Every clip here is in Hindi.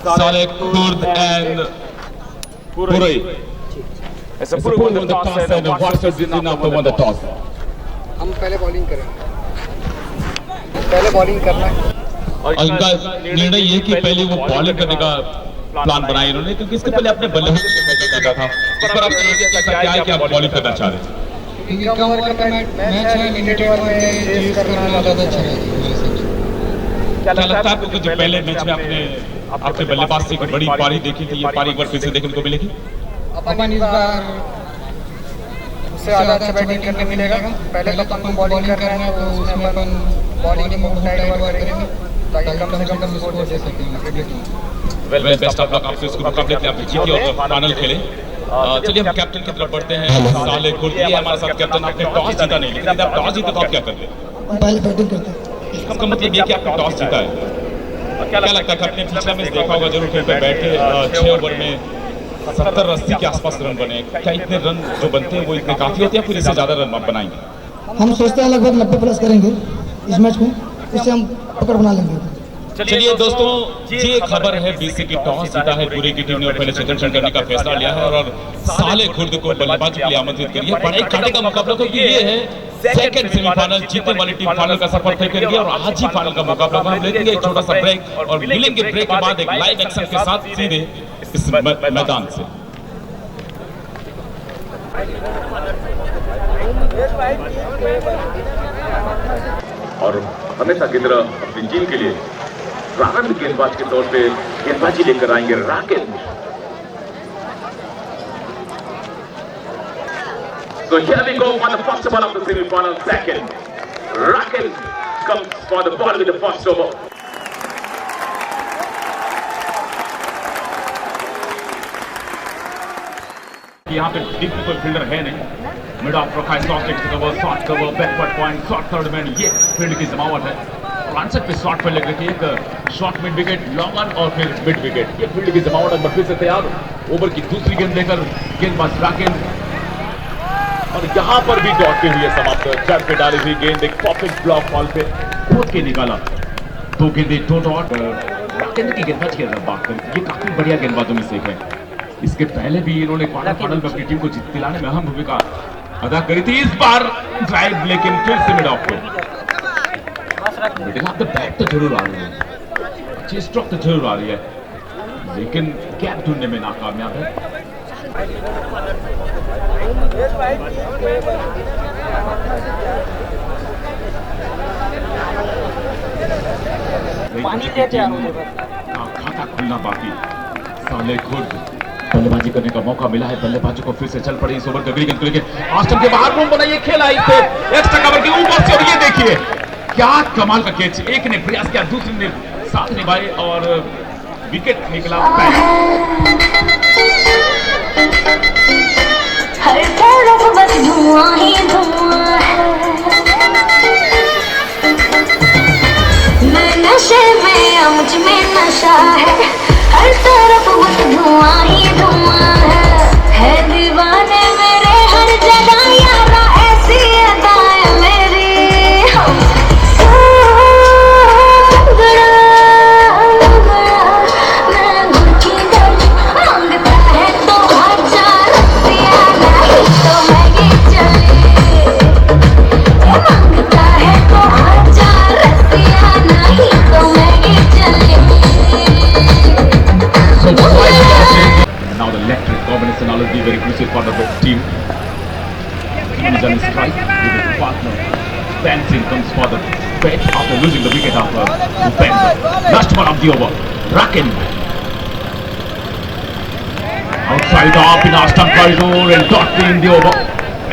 Saleh Kurd and Puri. Puri won the toss and Watford did not won the toss. हम पहले बॉलिंग करेंगे, पहले बॉलिंग करना है। और इनका निर्णय ये कि पहले वो बॉलिंग करने का प्लान बनाया इन्होंने, क्योंकि इसके पहले अपने बल्लेबाज से देखा था। इस पर आप क्या है कि आप बॉलिंग करना चाह रहे थे? क्योंकि कम ओवर का मैच है, लिमिटेड ओवर में चेस करना ज़्यादा अच्छा है। क्या लगता है आपको कि जो पहले मैच में आपने बल्लेबाज से एक बड़ी पारी देखी थी, ये पारी एक बार फिर से देखने को मिलेगी? अपन इस बार उससे ज़्यादा अच्छा बैटिंग करने मिलेगा। पहले तो अपन को बॉलिंग करना है, तो उसमें अपन बॉलिंग के मोटाइट ओवर करेंगे ताकि कम से कम स्कोर दे सकें। वेल बेस्ट ऑफ लक आपसे इसको मुकाबले में आप जीती और फाइनल खेले। चलिए हम कैप्टन की तरफ बढ़ते हैं। साले कुर्द ये हमारे साथ कैप्टन, आपने टॉस जीता नहीं, लेकिन आप टॉस जीते तो आप क्या करते? पहले बैटिंग करते हैं। इसका मतलब ये कि आपने टॉस जीता है। क्या लगता है कि आपने पिछला मैच देखा होगा जरूर, फील्ड पे बैठे 6 ओवर में 70-80 के आसपास रन बने। क्या इतने रन जो बनते हैं वो इतने काफी होते हैं, फिर इससे ज्यादा रन बनाएंगे? हम सोचते हैं लगभग 90 प्लस करेंगे इस मैच में, इससे हम पकड़ बना लेंगे। चलिए दोस्तों, ये खबर है बीसी की टॉस जीता है पूरी की टीम ने और पहले क्षेत्ररक्षण करने का फैसला लिया है और साले खुर्द को बल्लेबाजी के लिए आमंत्रित करिए। बड़े कांटे का मुकाबला, क्योंकि ये है सेकंड सेमीफाइनल, जीतने वाली टीम फाइनल का सफर तय करेगी और आज ही फाइनल का मुकाबला। हम लेंगे एक छोटा सा ब्रेक और मिलेंगे ब्रेक के बाद एक लाइव एक्शन के साथ सीधे इस मैदान से। और हमेशा की तरह अपनी टीम के लिए प्रारंभ गेंदबाज के तौर पे गेंदबाजी लेकर आएंगे Rakesh Mishra. So here we go for the first ball of the semi-final. Second, Rakel comes for the ball with the first over. यहाँ पे डीप कोई फील्डर है नहीं, मिड ऑफ रखा है, short cover, backward point, short third man, ये फील्ड की जमावट है। आंसर पे शॉर्ट पे लग रही थी, एक short mid wicket, long one और फिर मिड विकेट, ये फील्ड की जमावट है। फिर से तैयार ओवर की दूसरी गेंद लेकर गेंदबाज राकेल, और यहाँ पर भी डॉट पे हुई है समाप्त। जड़ पे डाली हुई गेंद एक परफेक्ट ब्लॉक बॉल पे कूद के निकाला, 2 गेंदें 2 डॉट। राकेल की गेंदबाजी की अगर बात करें, ये काफी बढ़िया गेंदबाजों में से एक है। इसके पहले भी इन्होंने क्वार्टर फाइनल में अपनी टीम को दिलाने में अहम भूमिका अदा करी थी। इस बार ड्राइव लेकिन फिर से मिड ऑफ पे बैट तो जरूर आ रही है, अच्छी स्ट्रोक तो जरूर आ रही है, लेकिन गैप ढूंढने में नाकामयाब है। खाता खुलना बाकी। साले खुर्द बल्लेबाजी करने का मौका मिला है, बल्लेबाजों को फिर से चल पड़ी इस ओवर के अगली गेंद को लेकर। ऑस्टन के बाहर बूम बनाइए, खेला इस पे एक्स्ट्रा कवर के ऊपर से, और ये देखिए क्या कमाल का कैच। एक ने प्रयास किया, दूसरे ने साथ निभाए और विकेट निकला। हर तरफ बस धुआं ही धुआं है, मैं नशे में, मुझ में नशा है। हर तरफ बस धुआं ही धुआं है दीवाने मेरे हर जगह यारा, ऐसी अदाएं मेरी। Now the electric combination will be very crucial for the team. He's on strike with his partner. Benson comes for the bet after losing the wicket after Upendra. Last ball of the over. Raken. Outside off in our stump corridor and dot in the over.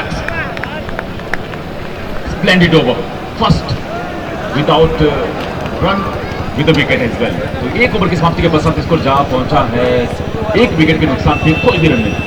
X. Splendid over. First without run with the wicket as well. तो एक ओवर की समाप्ति के पश्चात स्कोर जा पहुंचा है 1 विकेट के नुकसान पे, कोई भी रन नहीं।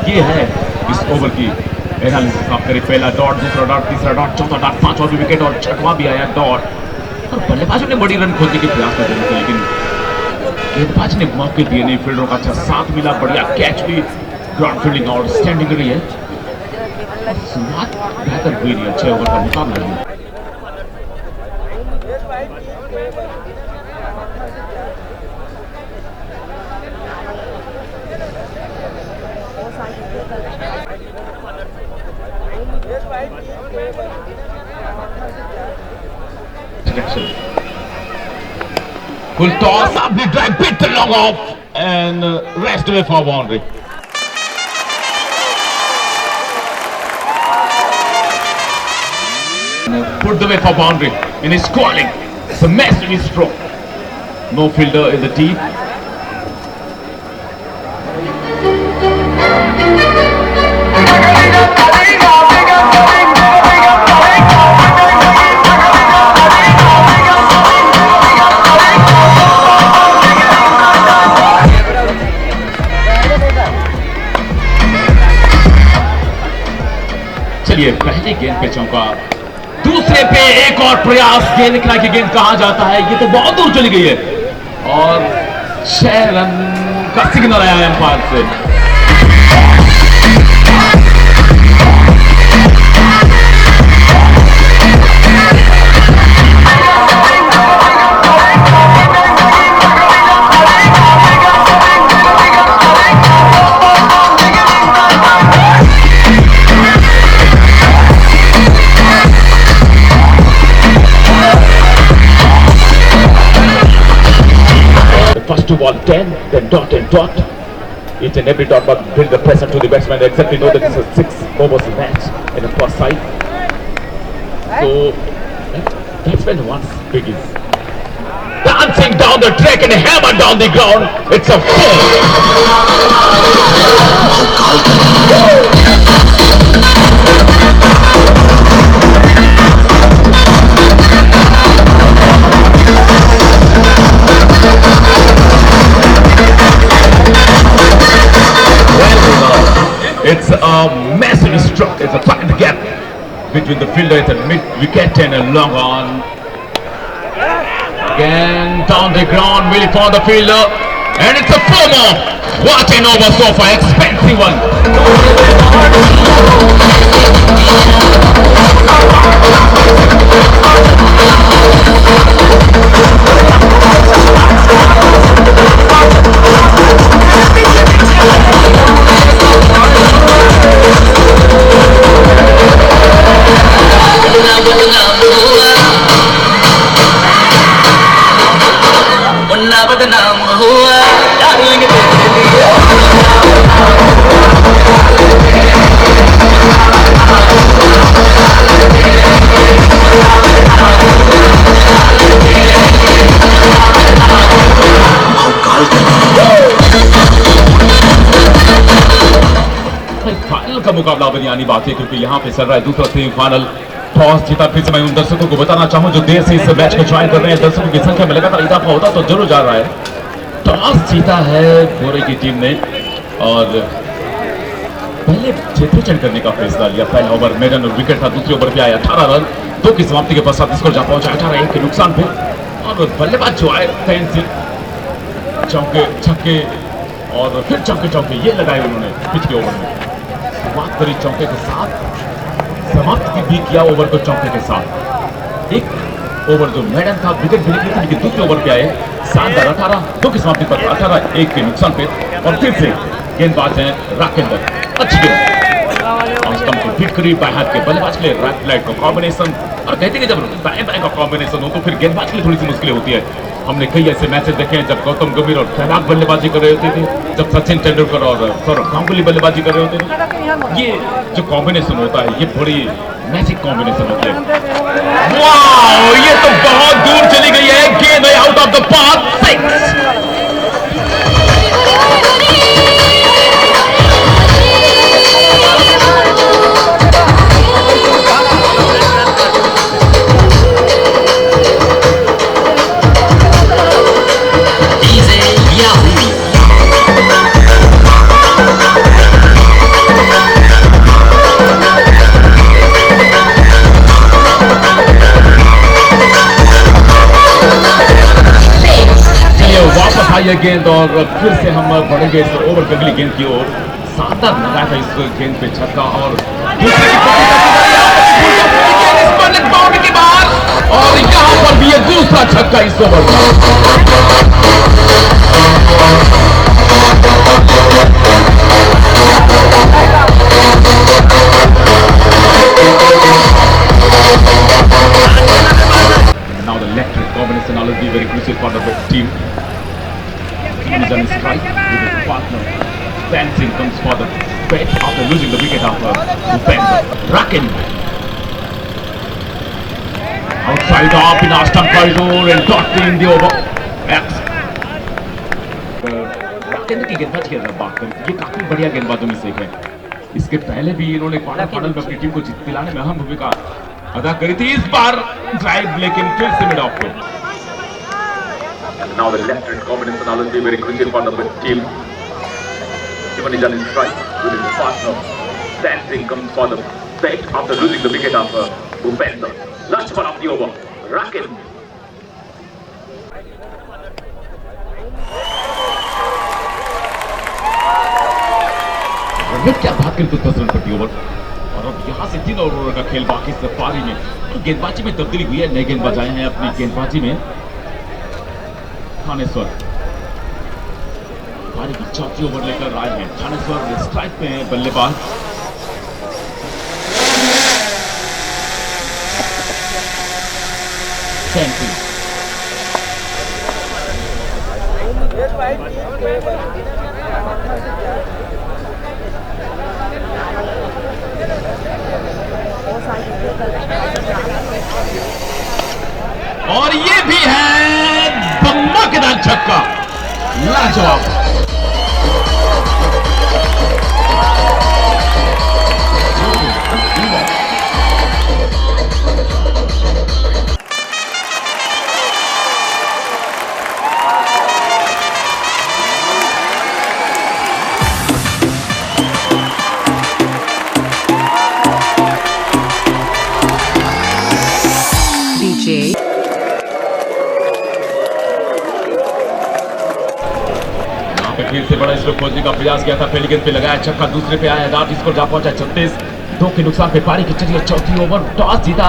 ये है इस ओवर की एनालिसिस। आप करें पहला डॉट, दूसरा डॉट, तीसरा डॉट, चौथा डॉट, 5वां भी विकेट और 6वां भी आया डॉट। और बल्लेबाजों ने बड़ी रन खोजने की प्रयास कर रहे थे, लेकिन गेंदबाज ने मौके दिए नहीं। फील्डरों का अच्छा साथ मिला, बढ़िया कैच भी, ग्राउंड फील्डिंग और स्टैंडिंग रही है। शुरुआत बेहतर हुई नहीं, 6 ओवर का मुकाबला हुआ। Full toss up the drive, bit long off and rest away for boundary. Put the way for boundary in his calling. It's a massive stroke. No fielder in the deep. चलिए पहले गेंद पे चौका, दूसरे पे एक और प्रयास, गेंद निकला कि गेंद कहां जाता है, ये तो बहुत दूर चली गई है और 6 रन का सिग्नल आया है अंपायर से। First to ball 10, then dot and dot. Each and every dot must bring the pressure to the batsman. They exactly know that this is a 6 overs match in the first side. So batsman wants biggies. Dancing down the track and hammer down the ground. It's a 4. It's a massive stroke. It's a tight gap between the fielder at the mid wicket and a long on. Again down the ground, really for the fielder, and it's a 4 more. What an over so far, expensive one. बदनाम हुआ डार्लिंग फाइनल का मुकाबला बनियानी बात है क्योंकि यहाँ पे चल रहा है दूसरा सेमीफाइनल। टॉस जीता, फिर से मैं उन दर्शकों को बताना चाहूं जो देर से इस मैच को ज्वाइन कर रहे हैं, दर्शकों की संख्या में लगातार इजाफा होता तो जरूर जा रहा है। टॉस जीता है गोरे की टीम ने और पहले क्षेत्रचयन करने का फैसला लिया। पहला ओवर मेडन और विकेट था, दूसरे ओवर पे आए 18 रन, 2 की समाप्ति के पश्चात स्कोर जा पहुंचा 18 के नुकसान पे। और बल्लेबाज जो आए तैन से चौके छक्के और फिर चौके ये लगाए उन्होंने पिछले ओवर में। शुरुआत करी चौके के साथ, समाप्ति भी किया ओवर को चौके के साथ। एक ओवर जो मैडम था विकेट भी निकली थी, लेकिन दूसरे ओवर पे आए शानदार 18, 2 की समाप्ति पर 18 1 के नुकसान पे। और फिर से गेंदबाज हैं राकेंद्र, अच्छी गेंद स्टंप को हिट करी बाएं हाथ के बल्लेबाज के लिए राइट राइट का कॉम्बिनेशन। और कहते हैं जब दाएं बाएं का कॉम्बिनेशन हो तो फिर गेंदबाज के लिए थोड़ी सी मुश्किल होती है। हमने कई ऐसे मैचेस देखे हैं जब गौतम गंभीर और सहवाग बल्लेबाजी कर रहे होते थे, जब सचिन तेंदुलकर और सौरव गांगुली बल्लेबाजी कर रहे होते थे। ये जो कॉम्बिनेशन होता है ये बड़ी मैजिक कॉम्बिनेशन होती है। वाओ, ये तो बहुत दूर चली गई है गेंद, आउट ऑफ द पार्क, 6। ये गेंद और फिर से हम बढ़ेंगे इस ओवर की अगली गेंद की ओर। शानदार लगाया था इस गेंद पे छक्का और दूसरी बाउंड्री की बाहर और यहाँ पर भी ये दूसरा छक्का इस ओवर का। Now the electric combination will be very crucial for the team. Team is on strike with his partner. Dancing comes for the bet after losing the wicket after Upendra. Rakin. Outside off in our stump corridor and dotting the over. राकेंद्र की गेंदबाजी की बात करें, ये काफी बढ़िया गेंदबाजों में से एक है। इसके पहले भी इन्होंने क्वार्टर फाइनल में अपनी टीम को दिलाने में अहम भूमिका अदा करी थी। इस बार ड्राइव लेकिन फिर से मिड ऑफ पे। Now the left-hand combination will be very crucial for the team. Even is on strike with his partner. Dancing comes for the bet after losing the wicket of Upendra. Last ball of the over. Rakin. Run rate क्या बात करें तो 10 रन प्रति ओवर और अब यहाँ से 3 ओवर का खेल बाकी सफारी में। तो गेंदबाजी में तब्दीली हुई है, नए गेंदबाज आए हैं अपनी गेंदबाजी में। थानेश्वर पारी की चौथी ओवर लेकर आए हैं। थानेश्वर स्ट्राइक में है बल्लेबाज। और ये भी है धमाकेदार छक्का, लाजवाब। फिर से बड़ा स्ट्रोक खोजने का प्रयास किया था, पहली गेंद पे लगाया छक्का, दूसरे पे आया दाद, इसको जा पहुंचा 36। 2 के नुकसान पे पारी की चलिए चौथी ओवर। टॉस जीता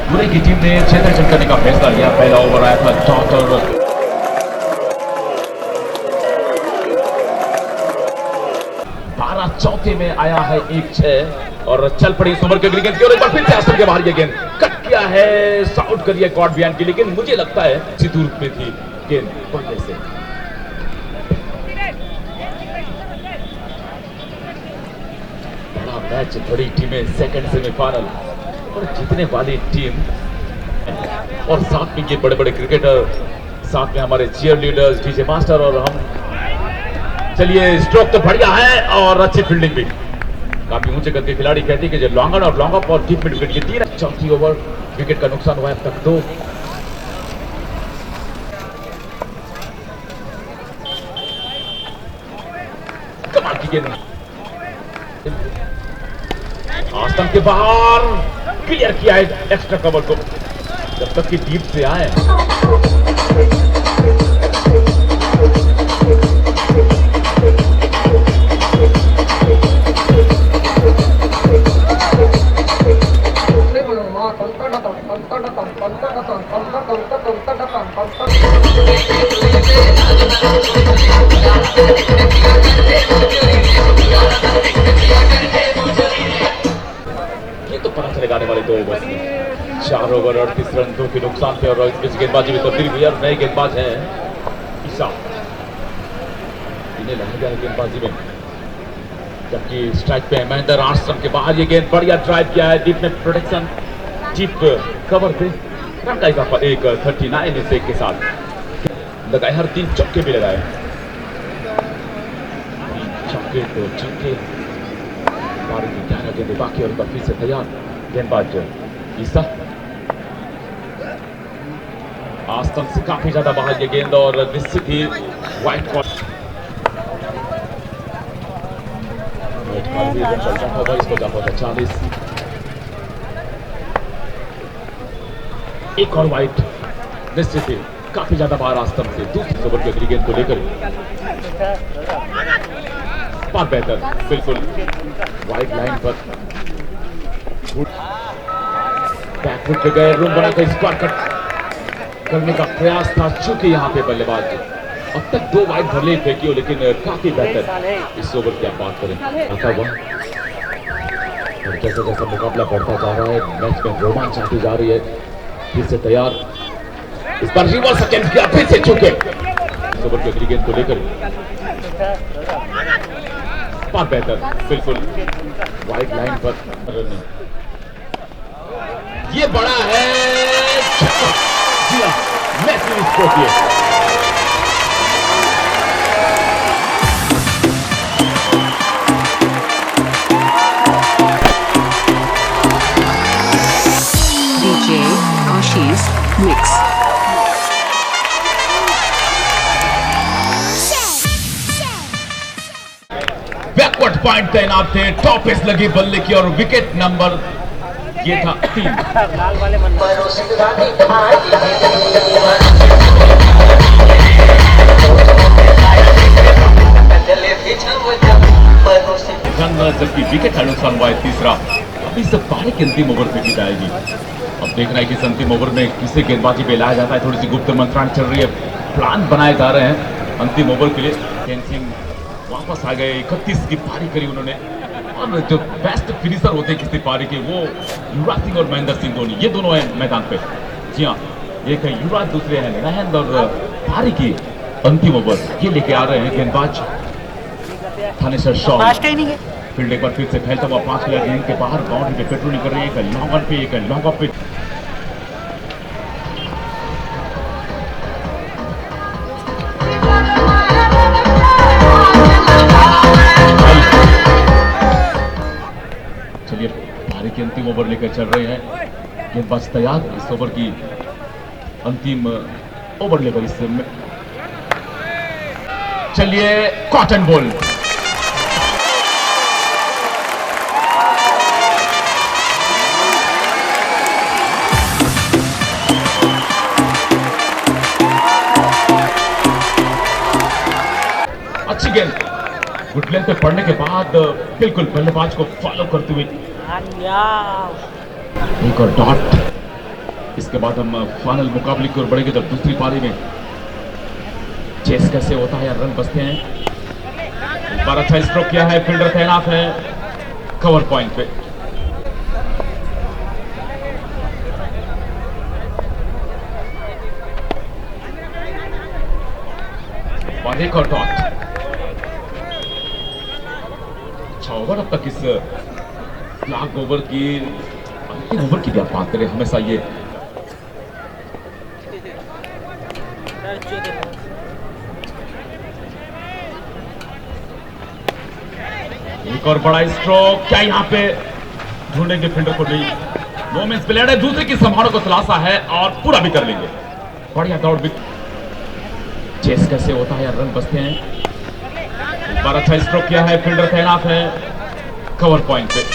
पूरे की टीम ने क्षेत्ररक्षण करने का फैसला लिया। पहला ओवर आया था टॉस और 12 चौथे में आया है 1-6 और चल पड़ी इस ओवर के अगली गेंद की ओर। एक बार फिर से आसम के बाहर ये गेंद कट किया है, साउट करिए कॉट बयान की, लेकिन मुझे लगता है दूर पे थी गेंद पड़ने से। मैच बड़ी टीमें सेकंड सेमीफाइनल और जीतने वाली टीम और साथ में ये बड़े बड़े क्रिकेटर, साथ में हमारे चीयर लीडर्स डीजे मास्टर और हम। चलिए स्ट्रोक तो बढ़िया है और अच्छी फील्डिंग भी। काफी ऊंचे कद के खिलाड़ी कहते हैं कि जो लॉन्ग ऑन और लॉन्ग ऑफ और डीप मिड विकेट की 3 चौथी ओवर विकेट का नुकसान हुआ है अब तक 2। कमाल की गेंद आसम के बाहर क्लियर किया है एक्स्ट्रा कवर को, जब तक कि डीप से आए। तो पता चलेगा आने वाले 2 ओवर में। 4 ओवर 38 रन, 2 के नुकसान पे और इस बीच गेंदबाजी में तब्दीली हुई और नए गेंदबाज हैं ईसा, इन्हें लग गया गेंदबाजी में। जबकि स्ट्राइक पे महेंद्र आश्रम के बाहर ये गेंद बढ़िया ड्राइव किया है, डीप में प्रोटेक्शन, डीप कवर पे रन का इजाफा 39 इस एक के साथ लगाए। हर 3 चौके भी लगाए, 3 चौके 2 चौके। पारी की 11 गेंदें बाकी और फिर से तैयार गेंदबाज ईसा। आस्तम से काफी ज्यादा बाहर ये गेंद और निश्चित ही व्हाइट कॉल भी होगा, इसको जा पहुंचा 40। एक और व्हाइट निश्चित ही काफी ज्यादा बाहर आस्तम से। दूसरी ओवर की अगली गेंद को लेकर बहुत बेहतर, बिल्कुल वाइड लाइन पर बैकफुट पे गए, रूम बनाकर स्क्वायर कट करने का प्रयास था, चूंकि यहाँ पे बल्लेबाज अब तक 2 वाइड भले फेंकी हो, लेकिन काफी बेहतर इस ओवर की आप बात करें आता हुआ। और जैसे जैसे मुकाबला बढ़ता जा रहा है, मैच में रोमांच आती जा रही है। फिर से तैयार, इस बार रिवर्स अटेम्प्ट किया, फिर से चूके इस ओवर की अगली गेंद को लेकर बहुत बेहतर, बिल्कुल वाइड लाइन पर ये बड़ा है, जी हाँ, मैच में स्कोर किए। DJ Ashish Mix. Backward point तैनात थे, टॉप पेस लगी बल्ले की और विकेट नंबर ये था 3। जबकि विकेट का नुकसान हुआ है तीसरा। अभी इस पारी की अंतिम ओवर फेंकी जाएगी। अब देखना है कि इस अंतिम ओवर में किसे गेंदबाजी पे लाया जाता है। थोड़ी सी गुप्त मंत्राणी चल रही है, प्लान बनाए जा रहे हैं अंतिम ओवर के लिए। केन सिंह वापस आ गए, 31 की पारी करी उन्होंने। और जो बेस्ट फिनिशर होते हैं किसी पारी के, वो युवराज सिंह और महेंद्र सिंह धोनी, ये दोनों हैं मैदान पे। जी हाँ, एक है युवराज, दूसरे हैं महेंद्र। और पारी की अंतिम ओवर ये लेके आ रहे हैं गेंदबाज थानेश्वर शॉ। फील्ड एक बार फिर से फैलता हुआ 5 प्लेयर रिंग के बाहर बाउंड्री पे पेट्रोलिंग कर रही है। एक लॉन्ग ऑन पे, एक लॉन्ग ऑफ पे। चलिए पारी की अंतिम ओवर लेकर चल रहे हैं गेंदबाज तैयार इस ओवर की अंतिम ओवर लेकर। इस चलिए कॉटन बॉल, अच्छी गेंद गुड लेंथ पे पड़ने के बाद बिल्कुल बल्लेबाज को फॉलो करते हुए एक और डॉट। इसके बाद हम फाइनल मुकाबले की ओर बढ़ेंगे जब दूसरी पारी में चेस कैसे होता है या रन बचते हैं। एक बार अच्छा स्ट्रोक किया है, फील्डर तैनात है कवर पॉइंट पे। और एक और डॉट। अच्छा ओवर अब तक इस ब्लॉक ओवर की अंतिम ओवर की भी आप बात करें, हमेशा ये एक और बड़ा स्ट्रोक। क्या यहाँ पे ढूंढेंगे फील्डर को? नहीं, नो मींस प्लेयर है, दूसरे की संभावना को तलाशा है और पूरा भी कर लेंगे। बढ़िया दौड़ भी। चेस कैसे होता है या रन बचते हैं। एक बार अच्छा स्ट्रोक किया है, फील्डर तैनात है कवर पॉइंट पे।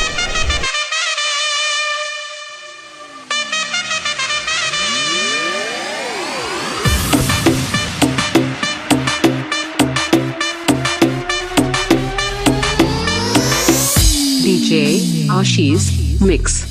DJ Ashish Mix.